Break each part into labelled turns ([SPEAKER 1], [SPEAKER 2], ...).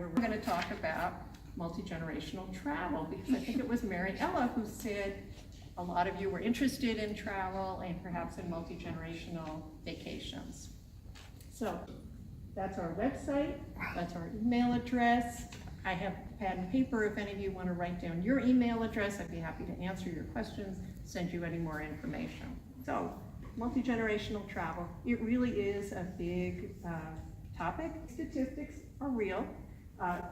[SPEAKER 1] We're going to talk about multi-generational travel because I think it was Mary Ella who said a lot of you were interested in travel and perhaps in multi-generational vacations. So that's our website, that's our email address. I have pad and paper if any of you want to write down your email address. I'd be happy to answer your questions, send you any more information. So multi-generational travel, it really is a big topic. Statistics are real.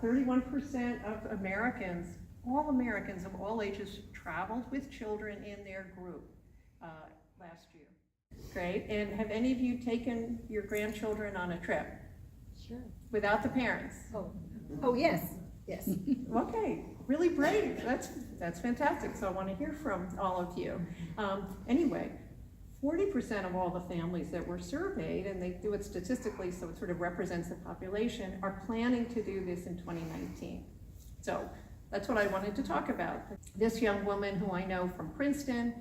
[SPEAKER 1] 31% of Americans, all Americans of all ages, traveled with children in their group last year. Great. And have any of you taken your grandchildren on a trip?
[SPEAKER 2] Sure.
[SPEAKER 1] Without the parents?
[SPEAKER 2] Oh yes. Yes.
[SPEAKER 1] Okay, really brave. That's fantastic. So I want to hear from all of you. Anyway, 40% of all the families that were surveyed, and they do it statistically so it sort of represents the population, are planning to do this in 2019. So that's what I wanted to talk about. This young woman who I know from Princeton,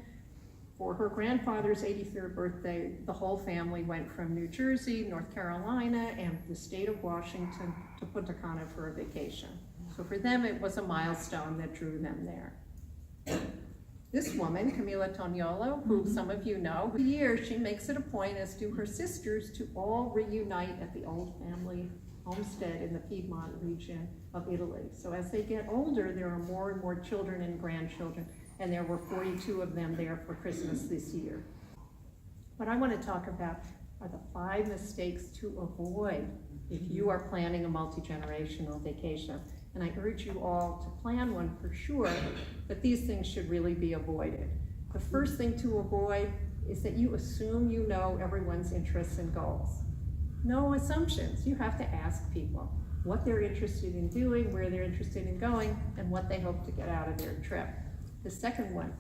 [SPEAKER 1] for her grandfather's 83rd birthday, the whole family went from New Jersey, North Carolina, and the state of Washington to Punta Cana for a vacation. So for them, it was a milestone that drew them there. This woman, Camila Toniolo, who some of you know, for years she makes it a point, as do her sisters, to all reunite at the old family homestead in the Piedmont region of Italy. So as they get older, there are more and more children and grandchildren, and there were 42 of them there for Christmas this year. What I want to talk about are the 5 mistakes to avoid if you are planning a multi-generational vacation. And I urge you all to plan one for sure, but these things should really be avoided. The first thing to avoid is that you assume you know everyone's interests and goals. No assumptions. You have to ask people what they're interested in doing, where they're interested in going, and what they hope to get out of their trip. The second one,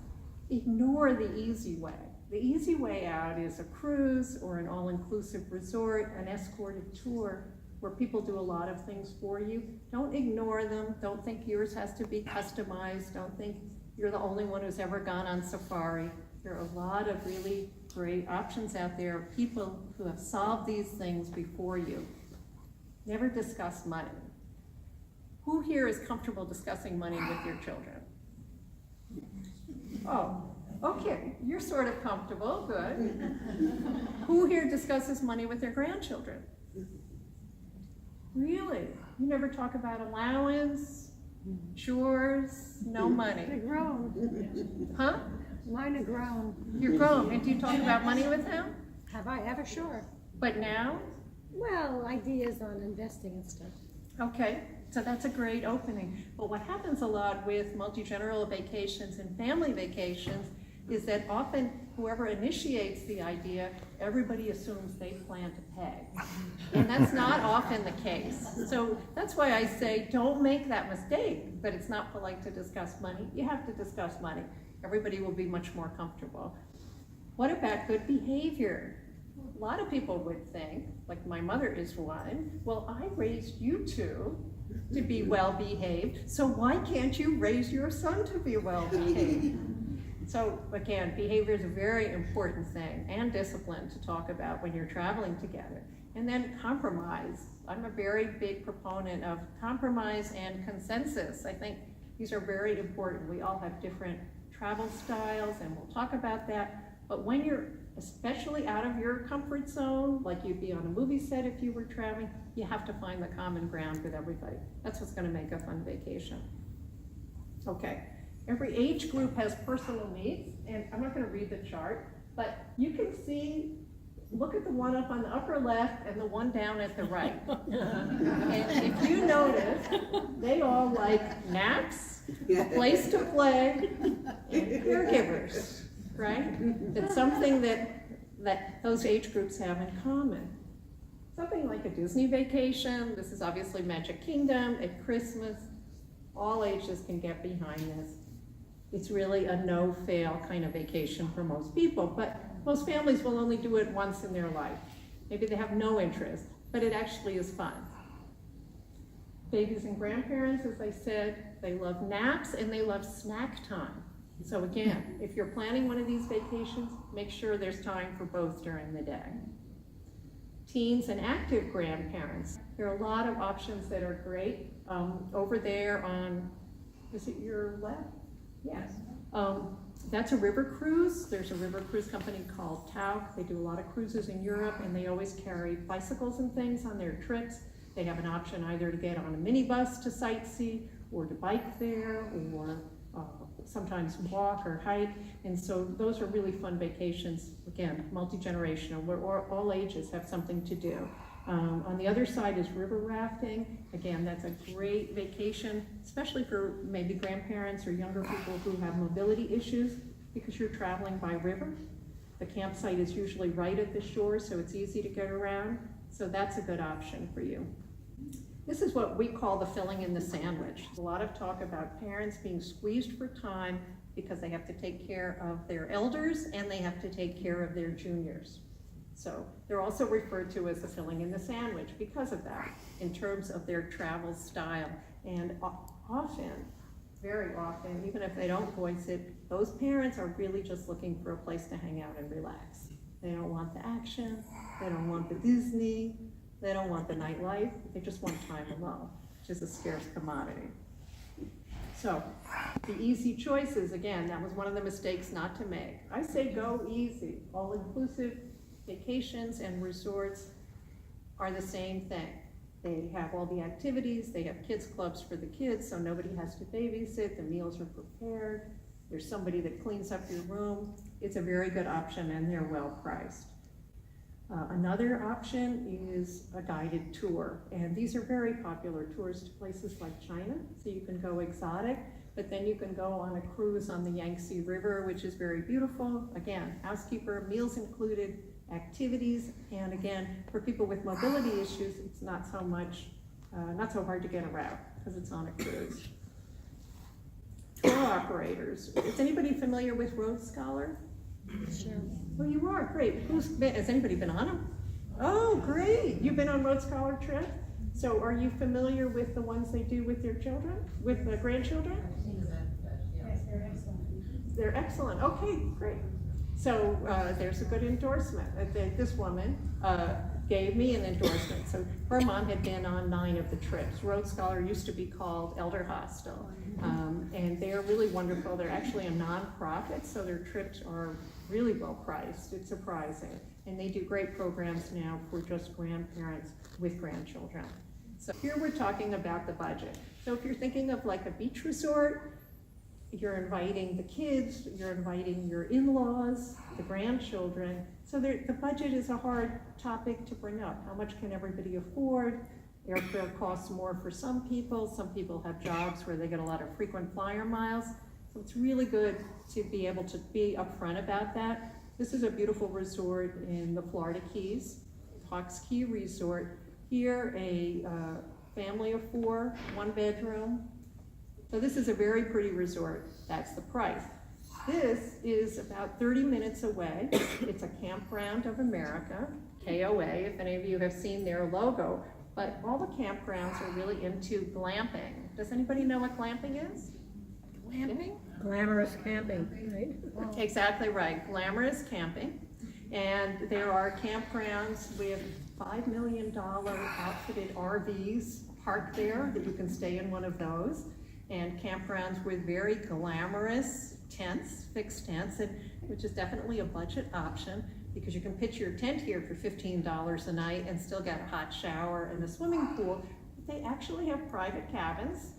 [SPEAKER 1] ignore the easy way. The easy way out is a cruise or an all-inclusive resort, an escorted tour, where people do a lot of things for you. Don't ignore them. Don't think yours has to be customized. Don't think you're the only one who's ever gone on safari. There are a lot of really great options out there of people who have solved these things before you. Never discuss money. Who here is comfortable discussing money with your children? Oh, okay, you're sort of comfortable, good. Who here discusses money with their grandchildren? Really? You never talk about allowance, chores, no money?
[SPEAKER 2] They're grown.
[SPEAKER 1] Huh?
[SPEAKER 2] Mine are grown.
[SPEAKER 1] You're grown, and do you talk about money with them?
[SPEAKER 2] Have I ever? Sure.
[SPEAKER 1] But now?
[SPEAKER 2] Well, ideas on investing and stuff.
[SPEAKER 1] Okay, so that's a great opening. But what happens a lot with multi-generational vacations and family vacations is that often whoever initiates the idea, everybody assumes they plan to pay. And that's not often the case. So that's why I say don't make that mistake, but it's not polite to discuss money. You have to discuss money. Everybody will be much more comfortable. What about good behavior? A lot of people would think, like my mother is one, well, I raised you two to be well-behaved, so why can't you raise your son to be well-behaved? So again, behavior is a very important thing, and discipline to talk about when you're traveling together. And then compromise. I'm a very big proponent of compromise and consensus. I think these are very important. We all have different travel styles, and we'll talk about that. But when you're especially out of your comfort zone, like you'd be on a movie set if you were traveling, you have to find the common ground with everybody. That's what's going to make a fun vacation. Okay. Every age group has personal needs, and I'm not going to read the chart, but you can see, look at the one up on the upper left and the one down at the right. And if you notice, they all like naps, a place to play, and caregivers, right? It's something that those age groups have in common. Something like a Disney vacation. This is obviously Magic Kingdom at Christmas. All ages can get behind this. It's really a no-fail kind of vacation for most people, but most families will only do it once in their life. Maybe they have no interest, but it actually is fun. Babies and grandparents, as I said, they love naps and they love snack time. So again, if you're planning one of these vacations, make sure there's time for both during the day. teens and active grandparents. There are a lot of options that are great. Over there on, is it your left? Yes. That's a river cruise. There's a river cruise company called Tauk. They do a lot of cruises in Europe, and they always carry bicycles and things on their trips. They have an option either to get on a minibus to sightsee, or to bike there, or sometimes walk or hike. And so those are really fun vacations. Again, multi-generational, where all ages have something to do. On the other side is river rafting. Again, that's a great vacation, especially for maybe grandparents or younger people who have mobility issues, because you're traveling by river. The campsite is usually right at the shore, so it's easy to get around. So that's a good option for you. This is what we call the filling in the sandwich. A lot of talk about parents being squeezed for time because they have to take care of their elders and they have to take care of their juniors. So they're also referred to as the filling in the sandwich because of that, in terms of their travel style. And often, very often, even if they don't voice it, those parents are really just looking for a place to hang out and relax. They don't want the action, they don't want the Disney, they don't want the nightlife, they just want time alone, which is a scarce commodity. So, the easy choices, again, that was one of the mistakes not to make. I say go easy. All-inclusive vacations and resorts are the same thing. They have all the activities, they have kids clubs for the kids, so nobody has to babysit, the meals are prepared, there's somebody that cleans up your room. It's a very good option, and they're well priced. Another option is a guided tour, and these are very popular tours to places like China, so you can go exotic, but then you can go on a cruise on the Yangtze River, which is very beautiful. Again, housekeeper, meals included, activities, and again, for people with mobility issues, it's not so hard to get around because it's on a cruise. Tour operators. Is anybody familiar with Road Scholar?
[SPEAKER 2] Sure.
[SPEAKER 1] Well, you are, great. Has anybody been on them? Oh, great. You've been on Road Scholar trip? So are you familiar with the ones they do with their children, with the grandchildren?
[SPEAKER 2] Yes, they're excellent.
[SPEAKER 1] They're excellent. Okay, great. So there's a good endorsement. This woman gave me an endorsement. So her mom had been on 9 of the trips. Road Scholar used to be called Elder Hostel. And they're really wonderful. They're actually a nonprofit, so their trips are really well priced. It's surprising. And they do great programs now for just grandparents with grandchildren. So here we're talking about the budget. So if you're thinking of like a beach resort, you're inviting the kids, you're inviting your in-laws, the grandchildren. So the budget is a hard topic to bring up. How much can everybody afford? Airfare costs more for some people have jobs where they get a lot of frequent flyer miles. So it's really good to be able to be upfront about that. This is a beautiful resort in the Florida Keys, Hawks Key Resort. Here, a family of 4, 1 bedroom. So this is a very pretty resort. That's the price. This is about 30 minutes away. It's a Campground of America, KOA, if any of you have seen their logo. But all the campgrounds are really into glamping. Does anybody know what glamping is? Glamping?
[SPEAKER 2] Glamorous camping, right?
[SPEAKER 1] Exactly right, glamorous camping. And there are campgrounds with $5 million outfitted RVs parked there that you can stay in one of those. And campgrounds with very glamorous tents, fixed tents, which is definitely a budget option because you can pitch your tent here for $15 a night and still get a hot shower and a swimming pool. But they actually have private cabins.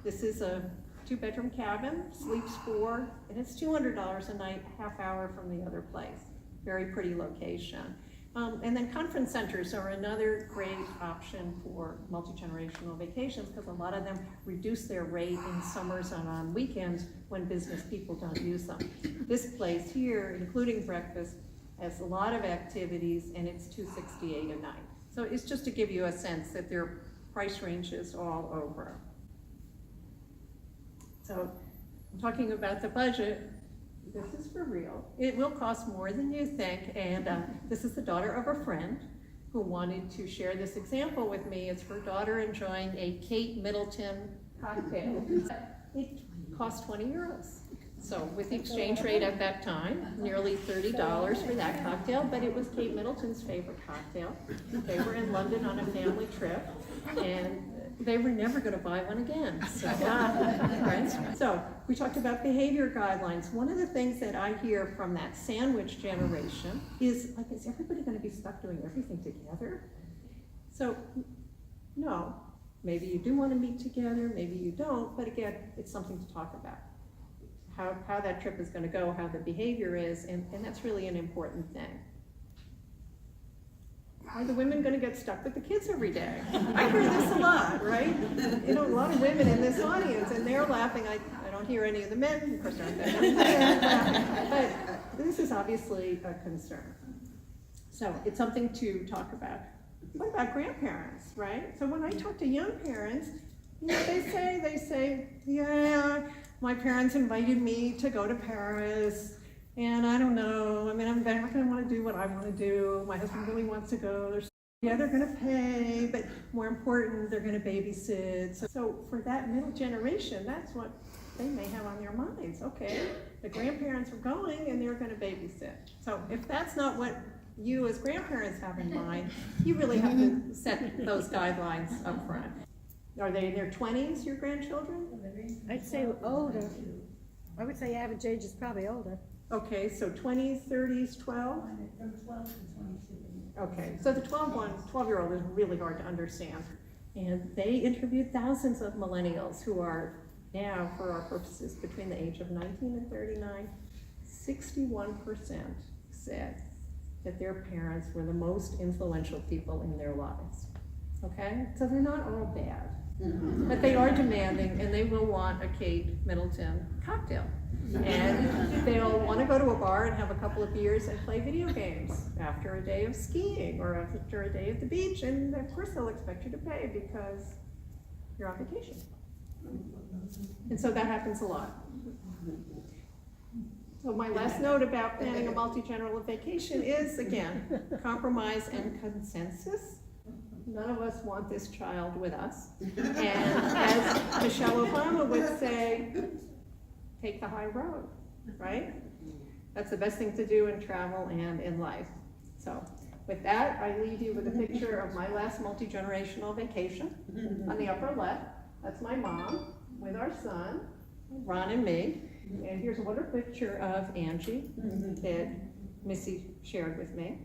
[SPEAKER 1] This is a 2-bedroom cabin, sleeps 4, and it's $200 a night, half hour from the other place. Very pretty location. And then conference centers are another great option for multi-generational vacations because a lot of them reduce their rate in summers and on weekends when business people don't use them. This place here, including breakfast, has a lot of activities and it's $268 a night. So it's just to give you a sense that there are price ranges all over. So I'm talking about the budget. This is for real. It will cost more than you think, and this is the daughter of a friend who wanted to share this example with me. It's her daughter enjoying a Kate Middleton cocktail. It cost 20 euros. So with the exchange rate at that time, nearly $30 for that cocktail, but it was Kate Middleton's favorite cocktail. They were in London on a family trip, and they were never going to buy one again. So, right? So we talked about behavior guidelines. One of the things that I hear from that sandwich generation is, like, is everybody going to be stuck doing everything together? So, no. Maybe you do want to meet together, maybe you don't, but again, it's something to talk about. How that trip is going to go, how the behavior is, and that's really an important thing. Are the women going to get stuck with the kids every day? I hear this a lot, right? You know, a lot of women in this audience, and they're laughing. I don't hear any of the men, of course, there aren't that many men, but this is obviously a concern. So it's something to talk about. What about grandparents, right? So when I talk to young parents, you know, they say, yeah, my parents invited me to go to Paris, and I don't know, I mean, I'm not gonna wanna do what I wanna do. My husband really wants to go. Yeah, they're gonna pay, but more important, they're gonna babysit. So for that middle generation, that's what they may have on their minds. Okay, the grandparents are going and they're gonna babysit. So if that's not what you as grandparents have in mind, you really have to set those guidelines up front. Are they in their 20s, your grandchildren?
[SPEAKER 2] I'd say older. I would say average age is probably older.
[SPEAKER 1] Okay, so 20s, 30s, 12?
[SPEAKER 3] From 12 to 22.
[SPEAKER 1] Okay, so the 12-year-old is really hard to understand. And they interviewed thousands of millennials who are now, for our purposes, between the age of 19 and 39. 61% said that their parents were the most influential people in their lives. Okay, so they're not all bad, but they are demanding, and they will want a Kate Middleton cocktail. And they'll want to go to a bar and have a couple of beers and play video games after a day of skiing or after a day at the beach, and of course they'll expect you to pay because you're on vacation. And so that happens a lot. So my last note about planning a multi-generational vacation is, again, compromise and consensus. None of us want this child with us. And as Michelle Obama would say, take the high road, right? That's the best thing to do in travel and in life. So with that, I leave you with a picture of my last multi-generational vacation. On the upper left, that's my mom with our son, Ron and me. And here's a wonderful picture of Angie that Missy shared with me.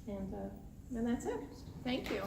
[SPEAKER 1] And that's it. Thank you.